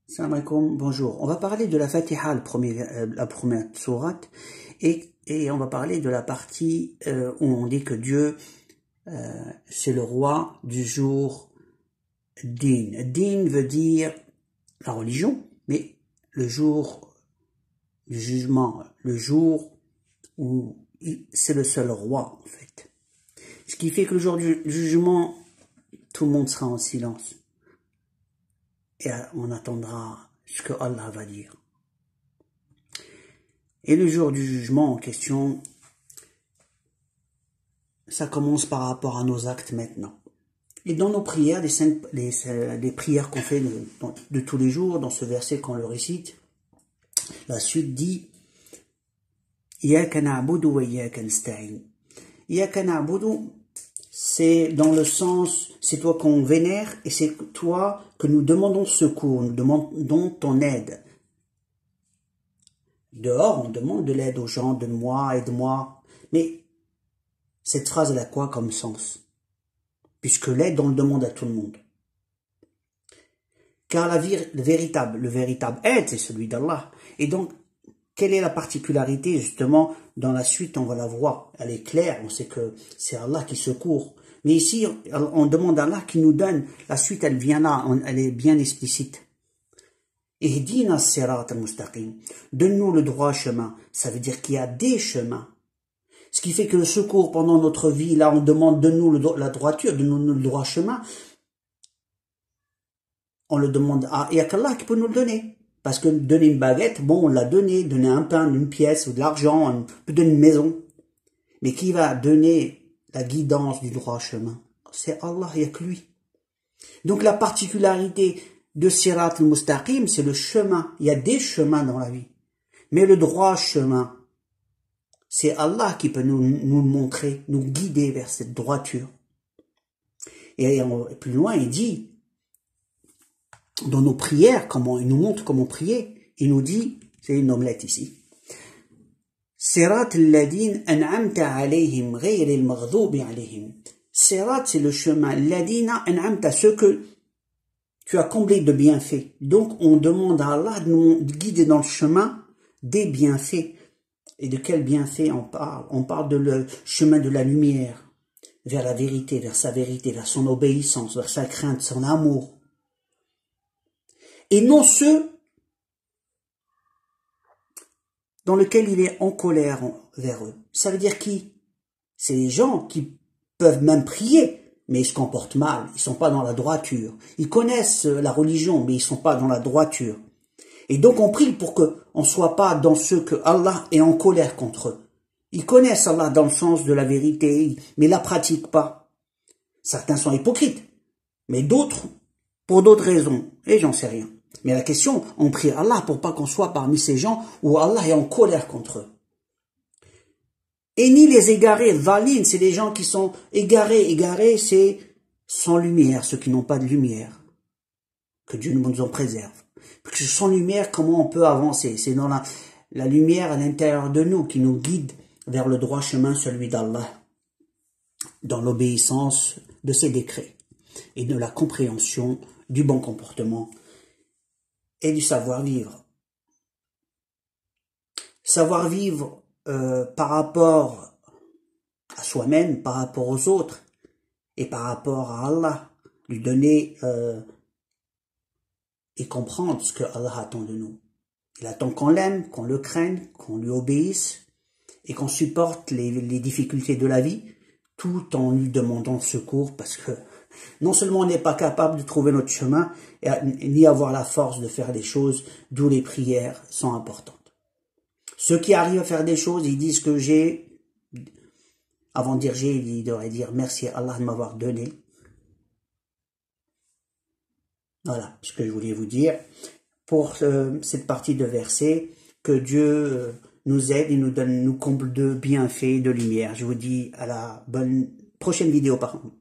Salam alaikum, bonjour. On va parler de la Fatiha, la première sourate, et on va parler de la partie où on dit que Dieu, c'est le roi du jour Din. Din veut dire la religion, mais le jour du jugement, le jour où c'est le seul roi, en fait. Ce qui fait que le jour du jugement, tout le monde sera en silence. Et on attendra ce que Allah va dire. Et le jour du jugement en question, ça commence par rapport à nos actes maintenant. Et dans nos prières, les prières qu'on fait de tous les jours, dans ce verset qu'on le récite, la suite dit « Iyaka na'budu wa iyaka nasta'in » Iyaka na'budu, c'est dans le sens, c'est toi qu'on vénère et c'est toi que nous demandons secours, nous demandons ton aide. Dehors, on demande de l'aide aux gens, donne-moi, aide-moi. Mais cette phrase, elle a quoi comme sens? Puisque l'aide, on le demande à tout le monde. Car le véritable aide, c'est celui d'Allah. Et donc, quelle est la particularité, justement, dans la suite, on va la voir. Elle est claire, on sait que c'est Allah qui secourt. Mais ici, on demande à Allah qui nous donne. La suite, elle vient là, elle est bien explicite. Ihdina sirat al-mustaqim. Donne-nous le droit chemin. Ça veut dire qu'il y a des chemins. Ce qui fait que le secours pendant notre vie, là, on demande donne-nous la droiture, donne-nous le droit chemin. On le demande à, il n'y a qu'Allah qui peut nous le donner. Parce que donner une baguette, bon, on l'a donné, donner un pain, une pièce ou de l'argent, on peut donner une maison. Mais qui va donner la guidance du droit chemin? C'est Allah, il n'y a que lui. Donc la particularité de Sirat al-Mustaqim, c'est le chemin. Il y a des chemins dans la vie. Mais le droit chemin, c'est Allah qui peut nous montrer, nous guider vers cette droiture. Et plus loin, il dit, dans nos prières, il nous montre comment prier. Il nous dit, c'est une omelette ici. Sirat al-ladin an'amta alayhim ghayr al-maghdubi alayhim. Sirat, c'est le chemin. Ladina an'amta, ce que tu as comblé de bienfaits. Donc, on demande à Allah de nous guider dans le chemin des bienfaits. Et de quels bienfaits on parle? On parle de le chemin de la lumière, vers la vérité, vers sa vérité, vers son obéissance, vers sa crainte, son amour. Et non ceux dans lesquels il est en colère vers eux. Ça veut dire qui? C'est les gens qui peuvent même prier, mais ils se comportent mal, ils sont pas dans la droiture. Ils connaissent la religion, mais ils sont pas dans la droiture. Et donc on prie pour qu'on soit pas dans ceux que Allah est en colère contre eux. Ils connaissent Allah dans le sens de la vérité, mais la pratiquent pas. Certains sont hypocrites, mais d'autres, pour d'autres raisons, et j'en sais rien. Mais la question, on prie Allah pour pas qu'on soit parmi ces gens où Allah est en colère contre eux. Et ni les égarés, valines, c'est des gens qui sont égarés. Égarés, c'est sans lumière, ceux qui n'ont pas de lumière. Que Dieu nous en préserve. Parce que sans lumière, comment on peut avancer? C'est dans la lumière à l'intérieur de nous qui nous guide vers le droit chemin, celui d'Allah. Dans l'obéissance de ses décrets. Et de la compréhension du bon comportement. Et du savoir-vivre. Savoir-vivre par rapport à soi-même, par rapport aux autres, et par rapport à Allah. Lui donner et comprendre ce que Allah attend de nous. Il attend qu'on l'aime, qu'on le craigne, qu'on lui obéisse, et qu'on supporte les difficultés de la vie, tout en lui demandant secours, parce que non seulement on n'est pas capable de trouver notre chemin, ni avoir la force de faire des choses, d'où les prières sont importantes. Ceux qui arrivent à faire des choses, ils disent que j'ai, avant de dire j'ai, ils devraient dire merci à Allah de m'avoir donné. Voilà ce que je voulais vous dire pour cette partie de verset, que Dieu nous aide et nous comble de bienfaits, de lumière. Je vous dis à la prochaine vidéo par contre.